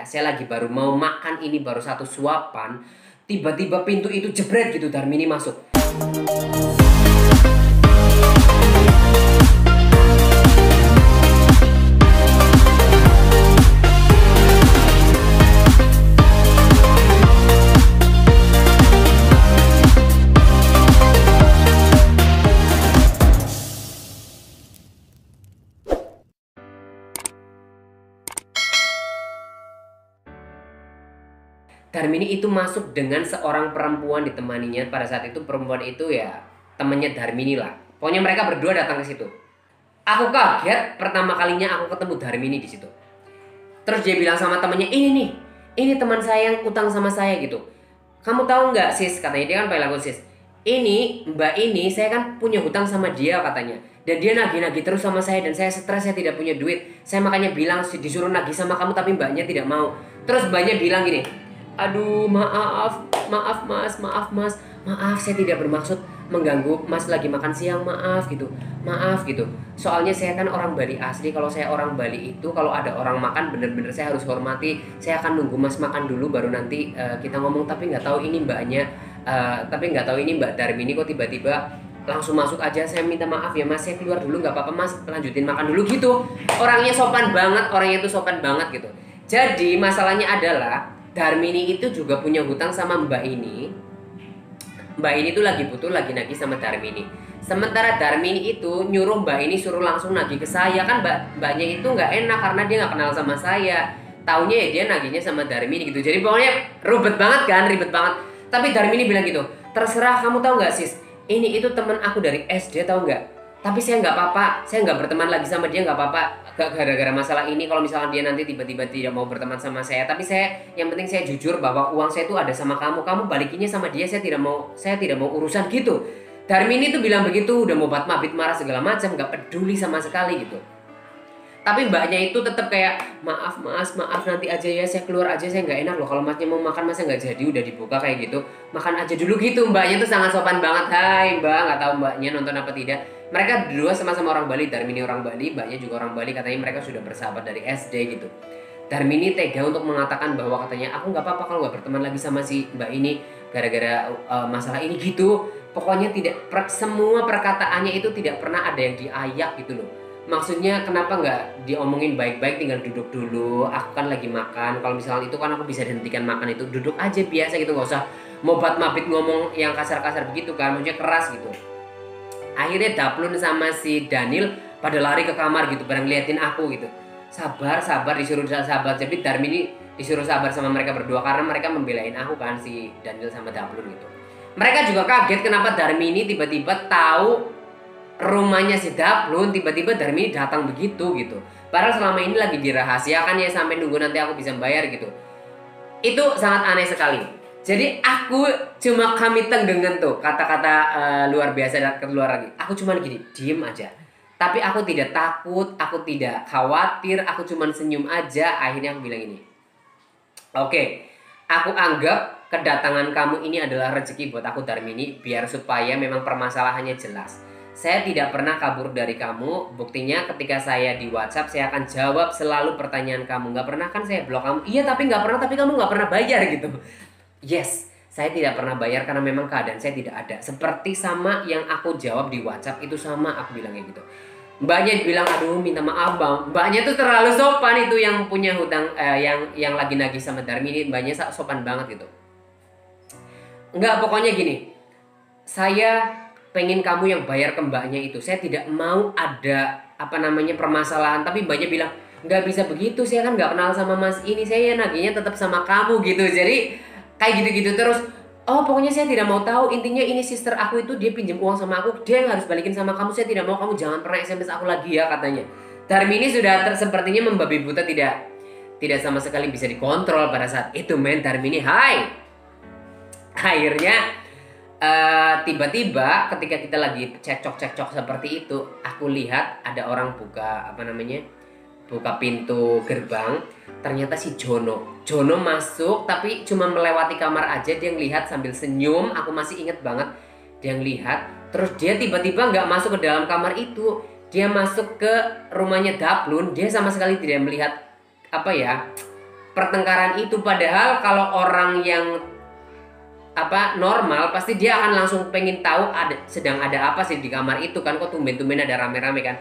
ya, saya lagi baru mau makan ini baru satu suapan, tiba-tiba pintu itu jebret gitu, Darmini masuk. Darmini itu masuk dengan seorang perempuan ditemaninya. Pada saat itu perempuan itu ya temennya Darmini lah. Pokoknya mereka berdua datang ke situ. Aku kaget pertama kalinya aku ketemu Darmini di situ. Terus dia bilang sama temennya, ini teman saya yang utang sama saya gitu. Kamu tahu nggak sis, katanya, dia kan panggil aku sis. Ini mbak ini saya kan punya hutang sama dia katanya. Dan dia nagih-nagih terus sama saya dan saya stres, saya tidak punya duit. Saya makanya bilang disuruh nagih sama kamu tapi mbaknya tidak mau. Terus mbaknya bilang gini, aduh maaf mas, maaf saya tidak bermaksud mengganggu mas lagi makan siang, maaf gitu. Soalnya saya kan orang Bali asli, kalau saya orang Bali itu kalau ada orang makan bener-bener saya harus hormati. Saya akan nunggu mas makan dulu baru nanti kita ngomong. Tapi nggak tahu ini mbaknya, mbak Darmini kok tiba-tiba langsung masuk aja. Saya minta maaf ya mas, saya keluar dulu, nggak apa-apa mas, lanjutin makan dulu gitu. Orangnya sopan banget, orangnya itu sopan banget gitu. Jadi masalahnya adalah Darmini itu juga punya hutang sama mbak ini. Mbak ini tuh lagi butuh, lagi nagih sama Darmini. Sementara Darmini itu nyuruh mbak ini suruh langsung nagih ke saya. Kan mbaknya itu nggak enak karena dia nggak kenal sama saya. Taunya ya dia nagihnya sama Darmini gitu. Jadi pokoknya ribet banget. Tapi Darmini bilang gitu, terserah kamu, tahu nggak sis, ini itu temen aku dari SD, tahu nggak? Tapi saya nggak apa-apa, saya nggak berteman lagi sama dia, nggak apa-apa. Gara-gara masalah ini, kalau misalnya dia nanti tiba-tiba tidak mau berteman sama saya, tapi yang penting saya jujur bahwa uang saya itu ada sama kamu balikinnya sama dia, saya tidak mau urusan gitu. Darmini tuh bilang begitu, udah mau mabit marah segala macam, nggak peduli sama sekali gitu. Tapi mbaknya itu tetap kayak, maaf mas, maaf nanti aja ya, saya keluar aja, saya nggak enak loh kalau masnya mau makan, masnya nggak jadi, udah dibuka kayak gitu, makan aja dulu gitu. Mbaknya tuh sangat sopan banget. Hai mbak, nggak tahu mbaknya nonton apa tidak. Mereka berdua sama-sama orang Bali, Darmini orang Bali, mbaknya juga orang Bali, katanya mereka sudah bersahabat dari SD gitu. Darmini tega untuk mengatakan bahwa katanya, aku nggak apa-apa kalau nggak berteman lagi sama si mbak ini gara-gara masalah ini gitu. Pokoknya semua perkataannya itu tidak pernah ada yang diayak gitu loh. Maksudnya kenapa nggak diomongin baik-baik, tinggal duduk dulu, aku kan lagi makan, kalau misalnya itu kan aku bisa dihentikan makan itu, duduk aja biasa gitu, nggak usah mobat-mabit ngomong yang kasar-kasar begitu kan, maksudnya keras gitu. Akhirnya Daplun sama si Daniel pada lari ke kamar gitu, pada ngeliatin aku gitu. Sabar, disuruh sabar. Jadi Darmini disuruh sabar sama mereka berdua karena mereka membelain aku kan, si Daniel sama Daplun gitu. Mereka juga kaget kenapa Darmini tiba-tiba tahu rumahnya si Daplun, tiba-tiba Darmini datang begitu gitu. Padahal selama ini lagi dirahasiakan ya, sampai nunggu nanti aku bisa bayar gitu. Itu sangat aneh sekali. Jadi aku cuma kami tenggengan tuh kata-kata luar biasa dan keluar lagi. Aku cuma gini, diem aja. Tapi aku tidak takut, aku tidak khawatir, aku cuma senyum aja. Akhirnya aku bilang ini, oke, aku anggap kedatangan kamu ini adalah rezeki buat aku Darmini, biar supaya memang permasalahannya jelas. Saya tidak pernah kabur dari kamu. Buktinya ketika saya di WhatsApp, saya akan jawab selalu pertanyaan kamu. Nggak pernah kan saya blok kamu? Iya tapi nggak pernah, tapi kamu nggak pernah bayar gitu. Yes, saya tidak pernah bayar karena memang keadaan saya tidak ada. Seperti sama yang aku jawab di WhatsApp itu sama aku bilangnya gitu. Mbaknya bilang, aduh minta maaf bang. Mbaknya tuh terlalu sopan, itu yang punya hutang, yang lagi nagih sama Darmini. Mbaknya sopan banget gitu. Enggak, pokoknya gini, saya pengen kamu yang bayar ke mbaknya itu. Saya tidak mau ada permasalahan. Tapi mbaknya bilang, nggak bisa begitu, saya kan nggak kenal sama mas ini, saya nagihnya tetap sama kamu gitu. Jadi kayak gitu-gitu terus. Oh pokoknya saya tidak mau tahu, intinya ini sister aku itu dia pinjam uang sama aku, dia yang harus balikin sama kamu, saya tidak mau, kamu jangan pernah SMS aku lagi ya katanya. Darmini sudah sepertinya membabi buta, tidak sama sekali bisa dikontrol pada saat itu men. Darmini hai. Akhirnya tiba-tiba ketika kita lagi cekcok seperti itu, aku lihat ada orang buka pintu gerbang. Ternyata si Jono masuk, tapi cuma melewati kamar aja. Dia ngelihat sambil senyum, aku masih inget banget. Dia ngelihat, terus dia tiba-tiba nggak masuk ke dalam kamar itu. Dia masuk ke rumahnya Daplun. Dia sama sekali tidak melihat pertengkaran itu. Padahal kalau orang yang normal pasti dia akan langsung pengen tahu sedang ada apa sih di kamar itu kan, kok tumben-tumben ada rame-rame kan.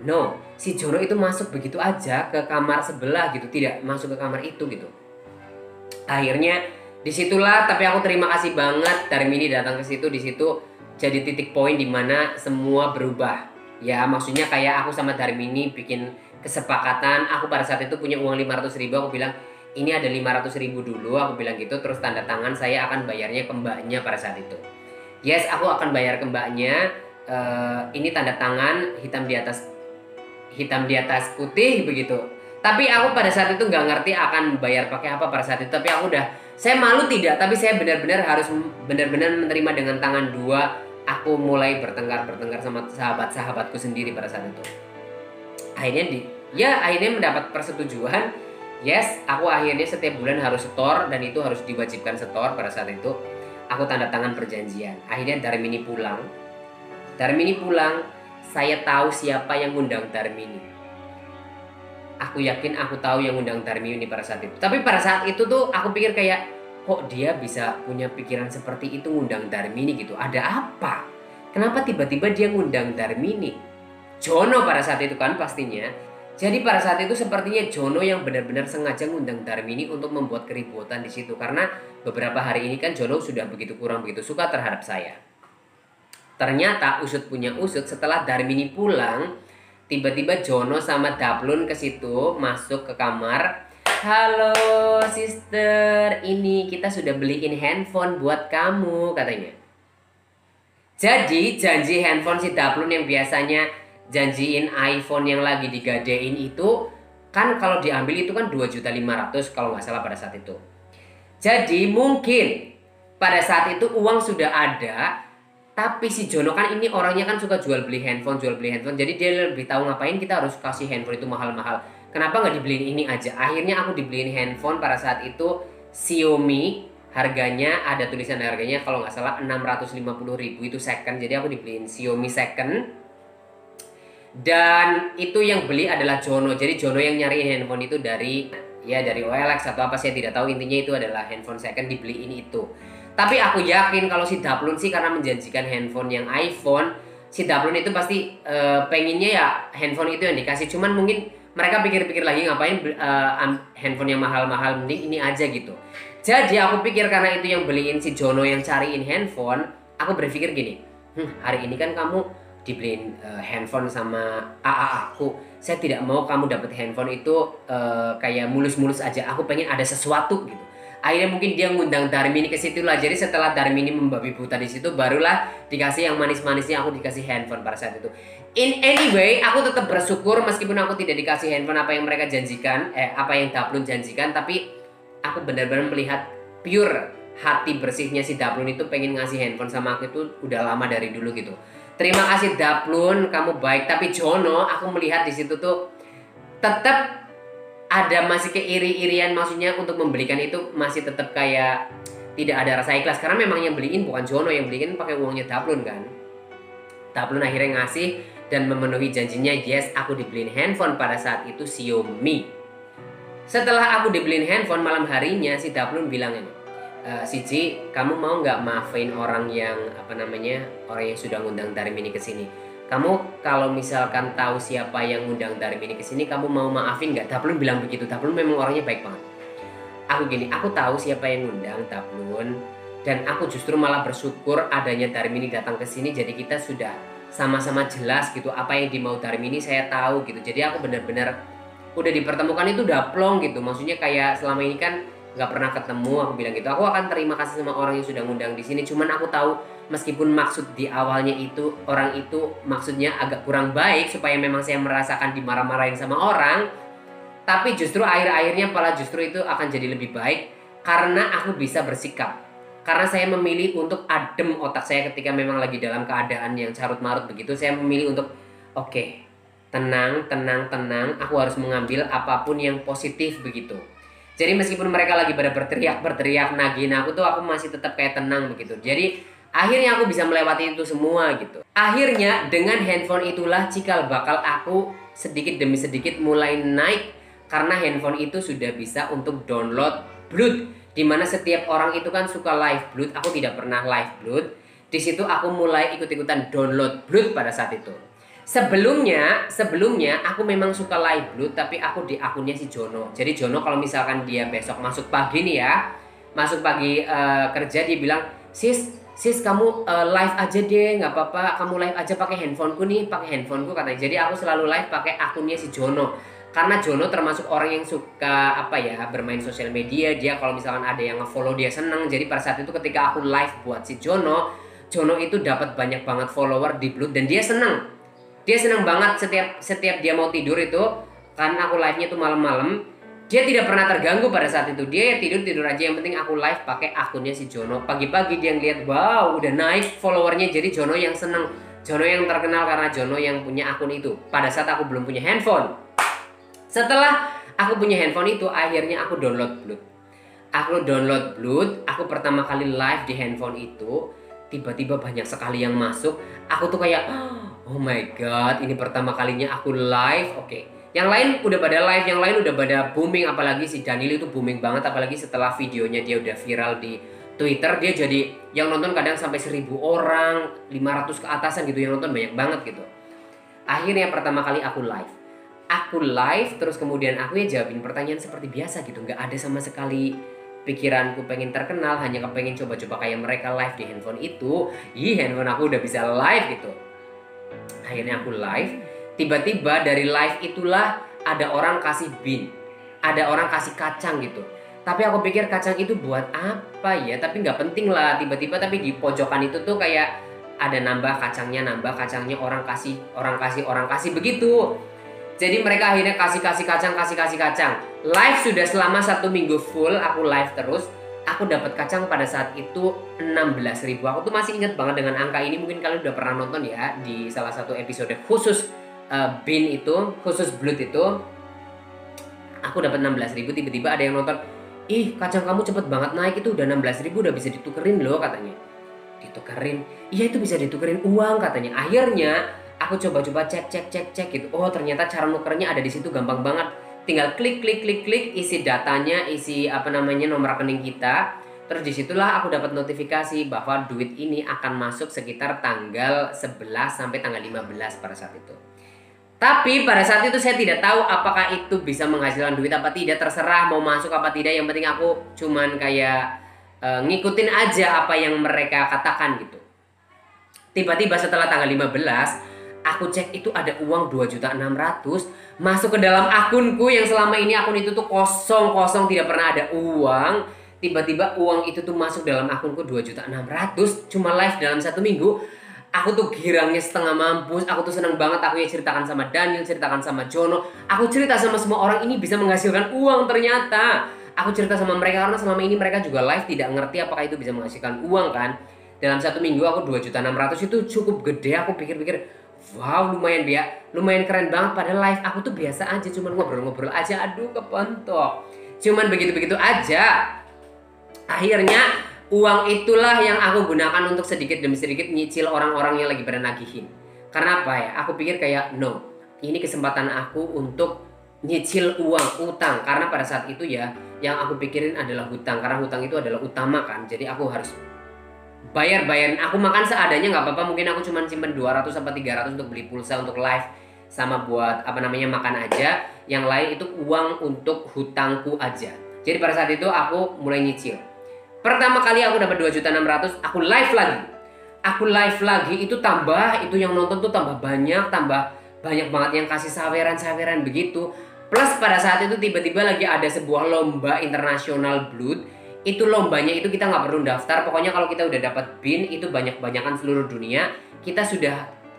No, si Jono itu masuk begitu aja ke kamar sebelah gitu, tidak masuk ke kamar itu gitu. Akhirnya disitulah, tapi aku terima kasih banget Darmini datang ke situ. Di situ jadi titik poin dimana semua berubah. Ya maksudnya kayak aku sama Darmini bikin kesepakatan. Aku pada saat itu punya uang 500.000, aku bilang ini ada 500.000 dulu, aku bilang gitu. Terus tanda tangan saya akan bayarnya ke mbaknya pada saat itu. Yes, aku akan bayar ke mbaknya. Ini tanda tangan hitam di atas putih begitu. Tapi aku pada saat itu nggak ngerti akan bayar pakai apa pada saat itu. Tapi saya malu tidak, tapi saya benar-benar harus menerima dengan tangan dua. Aku mulai bertengkar sama sahabat-sahabatku sendiri pada saat itu. Akhirnya mendapat persetujuan. Yes, aku akhirnya setiap bulan harus setor, dan itu harus diwajibkan setor pada saat itu. Aku tanda tangan perjanjian. Akhirnya Darmini pulang, saya tahu siapa yang ngundang Darmini. Aku yakin aku tahu yang ngundang Darmini pada saat itu. Tapi pada saat itu tuh aku pikir kayak, kok dia bisa punya pikiran seperti itu ngundang Darmini gitu. Ada apa? Kenapa tiba-tiba dia ngundang Darmini? Jono pada saat itu kan pastinya. Jadi pada saat itu sepertinya Jono yang benar-benar sengaja ngundang Darmini untuk membuat keributan di situ. Karena beberapa hari ini kan Jono sudah kurang begitu suka terhadap saya. Ternyata usut punya usut, setelah Darmini pulang, tiba-tiba Jono sama Daplun ke situ, masuk ke kamar. Halo sister, ini kita sudah beliin handphone buat kamu katanya. Jadi janji handphone si Daplun yang biasanya janjiin iPhone yang lagi digadein itu kan, kalau diambil itu kan 2.500.000 kalau nggak salah pada saat itu. Jadi mungkin pada saat itu uang sudah ada, tapi si Jono kan ini orangnya kan suka jual beli handphone. Jadi dia lebih tahu ngapain kita harus kasih handphone itu mahal-mahal. Kenapa nggak dibeliin ini aja? Akhirnya aku dibeliin handphone pada saat itu Xiaomi. Harganya ada tulisan harganya kalau nggak salah 650.000 itu second. Jadi aku dibeliin Xiaomi second. Dan itu yang beli adalah Jono. Jadi Jono yang nyariin handphone itu dari OLX atau apa, saya tidak tahu. Intinya itu adalah handphone second dibeliin itu. Tapi aku yakin kalau si Daplun sih karena menjanjikan handphone yang iPhone, si Daplun itu pasti pengennya ya handphone itu yang dikasih. Cuman mungkin mereka pikir-pikir lagi ngapain handphone yang mahal-mahal, mending ini aja gitu. Jadi aku pikir karena itu yang beliin si Jono yang cariin handphone, aku berpikir gini, hari ini kan kamu dibeliin handphone sama aku, saya tidak mau kamu dapat handphone itu kayak mulus-mulus aja. Aku pengen ada sesuatu gitu. Akhirnya mungkin dia ngundang Darmini ke situ lah. Jadi setelah Darmini membabi buta di situ, barulah dikasih yang manis-manisnya. Aku dikasih handphone pada saat itu. In anyway, aku tetap bersyukur meskipun aku tidak dikasih handphone apa yang mereka janjikan, apa yang Daplun janjikan. Tapi aku benar-benar melihat pure hati bersihnya si Daplun itu pengen ngasih handphone sama aku itu udah lama dari dulu gitu. Terima kasih Daplun, kamu baik. Tapi Jono, aku melihat di situ tuh tetap ada masih keiri-irian, maksudnya untuk membelikan itu masih tetap kayak tidak ada rasa ikhlas. Karena memang yang beliin bukan Jono, yang beliin pakai uangnya Daplun kan. Daplun akhirnya ngasih dan memenuhi janjinya. Yes, aku dibeliin handphone pada saat itu Xiaomi. Setelah aku dibeliin handphone, malam harinya si Daplun bilang ini, Siji, kamu mau nggak maafin orang yang orang yang sudah ngundang Darmini ke sini? Kamu kalau misalkan tahu siapa yang ngundang Darmini ke sini, kamu mau maafin nggak? Daplun bilang begitu. Daplun memang orangnya baik banget. Aku tahu siapa yang ngundang Daplun, dan aku justru malah bersyukur adanya Darmini datang ke sini. Jadi kita sudah sama-sama jelas gitu apa yang dimau Darmini, saya tahu gitu. Jadi aku benar-benar udah dipertemukan itu udah plong gitu. Maksudnya kayak selama ini kan nggak pernah ketemu, aku bilang gitu. Aku akan terima kasih sama orang yang sudah ngundang di sini. Cuman aku tahu meskipun maksud di awalnya itu orang itu maksudnya agak kurang baik supaya memang saya merasakan dimarah-marahin sama orang, tapi justru akhir-akhirnya malah justru itu akan jadi lebih baik karena aku bisa bersikap. Karena saya memilih untuk adem otak saya ketika memang lagi dalam keadaan yang carut marut begitu. Saya memilih untuk oke, tenang, aku harus mengambil apapun yang positif begitu. Jadi meskipun mereka lagi pada berteriak nagihin aku tuh, aku masih tetap kayak tenang begitu. Jadi akhirnya aku bisa melewati itu semua gitu. Akhirnya dengan handphone itulah cikal bakal aku sedikit demi sedikit mulai naik Karena handphone itu sudah bisa untuk download Blood, dimana setiap orang itu kan suka live Blood. Aku tidak pernah live Blood. Di situ aku mulai ikut-ikutan download Blood pada saat itu. Sebelumnya aku memang suka live Blood, tapi aku di akunnya si Jono. Jadi Jono kalau misalkan dia besok masuk pagi nih ya, masuk pagi kerja, dia bilang, sis kamu live aja deh, nggak apa-apa, kamu live aja pakai handphoneku nih, pakai handphoneku katanya. Jadi aku selalu live pakai akunnya si Jono. Karena Jono termasuk orang yang suka bermain sosial media. Dia kalau misalkan ada yang nge-follow dia seneng. Jadi pada saat itu ketika aku live buat si Jono itu dapat banyak banget follower di Blood dan dia seneng. Dia seneng banget setiap dia mau tidur itu, karena aku live-nya tuh malam-malam. Dia tidak pernah terganggu pada saat itu. Dia tidur aja, yang penting aku live pakai akunnya si Jono. Pagi-pagi dia ngeliat, wow udah naik followernya. Jadi Jono yang seneng, Jono yang terkenal karena Jono yang punya akun itu. Pada saat aku belum punya handphone. Setelah aku punya handphone itu, akhirnya aku download Blood. Aku pertama kali live di handphone itu. Tiba-tiba banyak sekali yang masuk. Aku tuh kayak, oh my god, ini pertama kalinya aku live. Oke. Yang lain udah pada live, yang lain udah pada booming. Apalagi si Daniel itu booming banget. Apalagi setelah videonya dia udah viral di Twitter. Dia jadi yang nonton kadang sampai 1000 orang, 500 ke atasan gitu. Yang nonton banyak banget gitu. Akhirnya pertama kali aku live, terus kemudian aku ya jawabin pertanyaan seperti biasa gitu. Nggak ada sama sekali pikiranku pengen terkenal, hanya kepengen coba-coba kayak mereka live di handphone itu. Handphone aku udah bisa live gitu. Akhirnya aku live. Tiba-tiba dari live itulah ada orang kasih bin, ada orang kasih kacang gitu. Tapi aku pikir kacang itu buat apa ya? Tapi nggak penting lah. Tiba-tiba tapi di pojokan itu tuh kayak ada nambah kacangnya, orang kasih begitu. Jadi mereka akhirnya kasih kacang. Live sudah selama 1 minggu full, aku live terus. Aku dapat kacang pada saat itu 16.000. Aku tuh masih ingat banget dengan angka ini. Mungkin kalian udah pernah nonton ya di salah satu episode khusus bin itu, khusus Blood itu. Aku dapat 16.000. Tiba-tiba ada yang nonton, ih kacang kamu cepet banget naik, itu udah 16.000, udah bisa ditukerin loh katanya. Ditukerin? Iya itu bisa ditukerin uang katanya. Akhirnya aku coba-coba cek gitu. Oh ternyata cara nukernya ada di situ, gampang banget. Tinggal klik, isi datanya, isi nomor rekening kita. Terus disitulah aku dapat notifikasi bahwa duit ini akan masuk sekitar tanggal 11 sampai tanggal 15 pada saat itu. Tapi pada saat itu saya tidak tahu apakah itu bisa menghasilkan duit apa tidak. Terserah mau masuk apa tidak. Yang penting aku cuman kayak ngikutin aja apa yang mereka katakan gitu. Tiba-tiba setelah tanggal 15, aku cek itu ada uang 2.600.000 masuk ke dalam akunku yang selama ini akun itu tuh kosong, tidak pernah ada uang. Tiba-tiba uang itu tuh masuk dalam akunku 2.600.000 cuma live dalam 1 minggu. Aku tuh girangnya setengah mampus. Aku tuh seneng banget. Aku ya ceritakan sama Daniel, ceritakan sama Jono. Aku cerita sama semua orang, ini bisa menghasilkan uang ternyata. Aku cerita sama mereka karena selama ini mereka juga live tidak ngerti apakah itu bisa menghasilkan uang kan. Dalam 1 minggu aku 2.600.000 itu cukup gede. Aku pikir-pikir, wow lumayan keren banget. Padahal live aku tuh biasa aja, cuman ngobrol-ngobrol aja. Aduh kepentok. Cuman begitu-begitu aja. Akhirnya uang itulah yang aku gunakan untuk sedikit demi sedikit nyicil orang-orang yang lagi pada nagihin. Karena apa ya? Aku pikir kayak no, ini kesempatan aku untuk nyicil utang. Karena pada saat itu ya yang aku pikirin adalah hutang. Karena hutang itu adalah utama kan. Jadi aku harus bayarin. Aku makan seadanya nggak apa-apa. Mungkin aku cuma simpen 200 sampai 300 untuk beli pulsa untuk live sama buat makan aja. Yang lain itu uang untuk hutangku aja. Jadi pada saat itu aku mulai nyicil. Pertama kali aku dapat 2.600.000, aku live lagi. Itu yang nonton tuh tambah banyak banget yang kasih saweran begitu. Plus pada saat itu tiba-tiba lagi ada sebuah lomba internasional Blood. Itu lombanya itu kita nggak perlu daftar. Pokoknya kalau kita udah dapat bin itu banyakan seluruh dunia, kita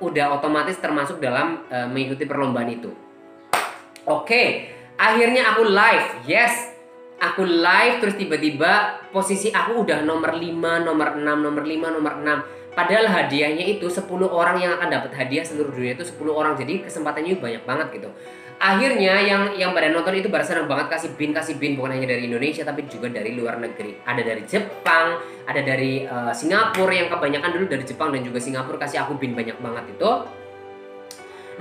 udah otomatis termasuk dalam mengikuti perlombaan itu. Oke, akhirnya aku live. Yes, aku live terus tiba-tiba posisi aku udah nomor 5, nomor 6. Padahal hadiahnya itu 10 orang yang akan dapat hadiah seluruh dunia itu 10 orang. Jadi kesempatannya banyak banget gitu. Akhirnya yang pada nonton itu pada senang banget kasih bin bukan hanya dari Indonesia tapi juga dari luar negeri. Ada dari Jepang, ada dari Singapura, yang kebanyakan dulu dari Jepang dan juga Singapura kasih aku bin banyak banget itu.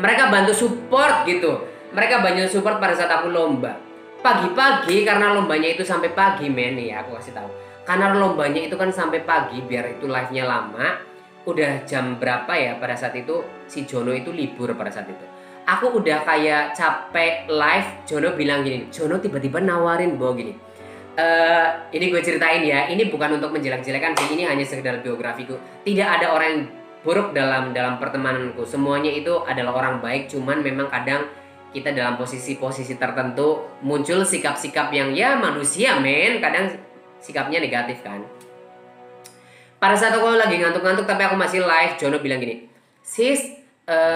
Mereka bantu support gitu. Mereka banyak support pada saat aku lomba. Pagi-pagi karena lombanya itu sampai pagi men ya aku kasih tahu. Karena lombanya itu kan sampai pagi biar itu live-nya lama. Udah jam berapa ya pada saat itu si Jono itu libur pada saat itu. Aku udah kayak capek live, Jono bilang gini, Jono tiba-tiba nawarin bahwa gini. Ini gue ceritain ya, ini bukan untuk menjelek-jelekan sih, ini hanya sekedar biografiku. Tidak ada orang yang buruk dalam pertemananku. Semuanya itu adalah orang baik, cuman memang kadang kita dalam posisi-posisi tertentu muncul sikap-sikap yang ya manusia men, kadang sikapnya negatif kan. Pada saat aku lagi ngantuk-ngantuk tapi aku masih live, Jono bilang gini, sis,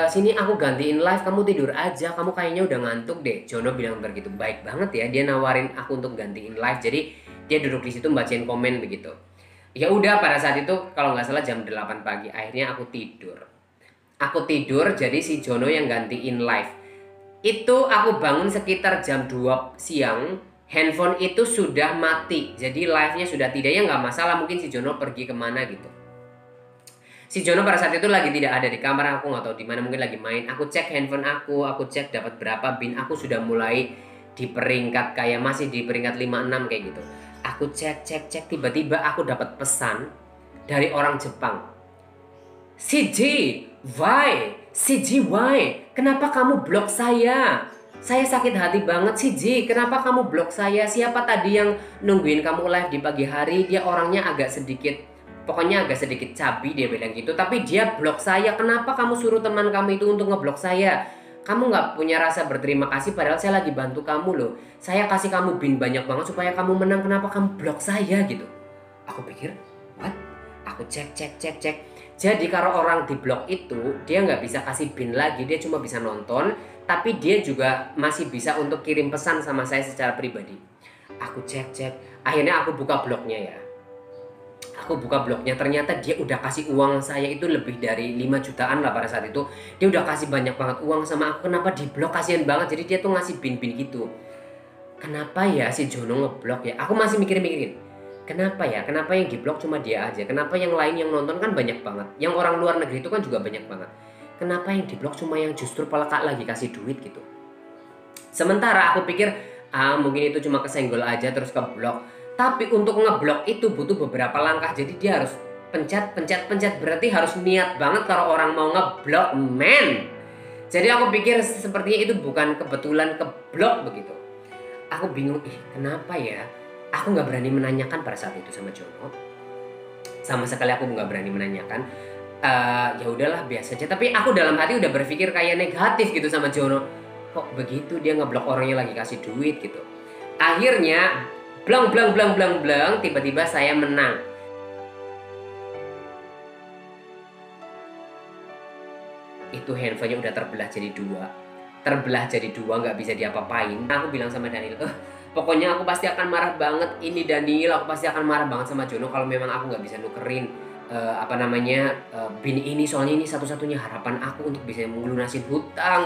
sini aku gantiin live, kamu tidur aja, kamu kayaknya udah ngantuk deh. Jono bilang begitu, baik banget ya, dia nawarin aku untuk gantiin live, jadi dia duduk di situ bacain komen begitu. Ya udah pada saat itu kalau nggak salah jam 8 pagi, akhirnya aku tidur. Aku tidur, jadi si Jono yang gantiin live. Itu aku bangun sekitar jam 2 siang, handphone itu sudah mati, jadi live-nya sudah tidak, ya nggak masalah, mungkin si Jono pergi kemana gitu. Si Jono pada saat itu lagi tidak ada di kamar, aku nggak tahu di mana, mungkin lagi main. Aku cek handphone aku cek dapat berapa bin, aku sudah mulai di peringkat kayak masih di peringkat 56 kayak gitu. Aku cek tiba-tiba aku dapat pesan dari orang Jepang. CJ, kenapa kamu blok saya? Saya sakit hati banget CJ, kenapa kamu blok saya? Siapa tadi yang nungguin kamu live di pagi hari? Dia orangnya agak sedikit, pokoknya agak sedikit cabi, dia bilang gitu. Tapi dia blok saya, kenapa kamu suruh teman kamu itu untuk ngeblok saya? Kamu nggak punya rasa berterima kasih padahal saya lagi bantu kamu loh. Saya kasih kamu bin banyak banget supaya kamu menang, kenapa kamu blok saya gitu? Aku pikir, what? Aku cek. Jadi kalau orang di blog itu dia nggak bisa kasih bin lagi, dia cuma bisa nonton, tapi dia juga masih bisa untuk kirim pesan sama saya secara pribadi. Aku cek, akhirnya aku buka blognya ya. Aku buka blognya, ternyata dia udah kasih uang saya itu lebih dari 5 jutaan lah pada saat itu. Dia udah kasih banyak banget uang sama aku, kenapa di blog, kasihan banget. Jadi dia tuh ngasih bin gitu. Kenapa ya si Jono ngeblok ya? Aku masih mikirin. Kenapa ya? Kenapa yang di blok cuma dia aja? Kenapa yang lain yang nonton kan banyak banget? Yang orang luar negeri itu kan juga banyak banget. Kenapa yang di blok cuma yang justru pelakak lagi kasih duit gitu? Sementara aku pikir, mungkin itu cuma kesenggol aja terus ke blok. Tapi untuk ngeblok itu butuh beberapa langkah. Jadi dia harus pencet. Berarti harus niat banget kalau orang mau ngeblok, men. Jadi aku pikir sepertinya itu bukan kebetulan keblok begitu. Aku bingung, kenapa ya? Aku nggak berani menanyakan pada saat itu sama Jono. Sama sekali aku nggak berani menanyakan. Ya udahlah biasa aja. Tapi aku dalam hati udah berpikir kayak negatif gitu sama Jono. Kok begitu dia ngeblok orangnya lagi kasih duit gitu. Akhirnya blang, tiba-tiba saya menang. Itu handphonenya udah terbelah jadi dua, nggak bisa diapa-apain. Aku bilang sama Daniel, pokoknya aku pasti akan marah banget ini Daniel, aku pasti akan marah banget sama Jono kalau memang aku nggak bisa nukerin bin ini, soalnya ini satu-satunya harapan aku untuk bisa melunasi hutang.